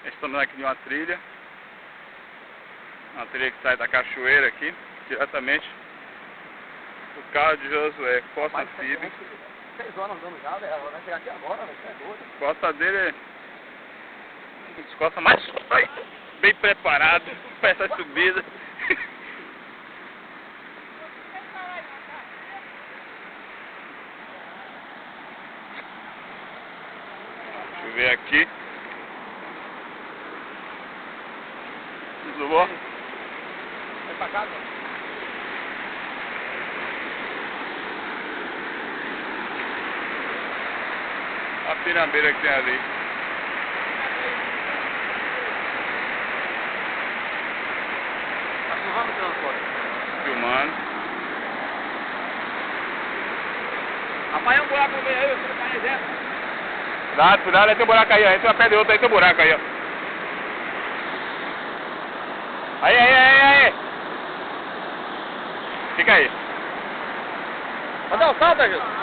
Estamos aqui de uma trilha que sai da cachoeira aqui, diretamente do carro de Josué, Costa Filho. 6 horas andando já, ela vai chegar aqui agora, vai ser doido. Costa dele é uma das costas mais bem preparado para essa subida. Deixa eu ver aqui. Tudo bom? Vai pra casa. A pirambeira que tem ali. Tá filmando o transporte? Filmando. Rapaz, é um buraco no meio aí, você tá aí dentro. Cuidado, aí tem um buraco aí, ó. Entra uma pedra e outra, aí tem um buraco aí, ó. Aí. Fica aí. Vai dar um salto, Jesus.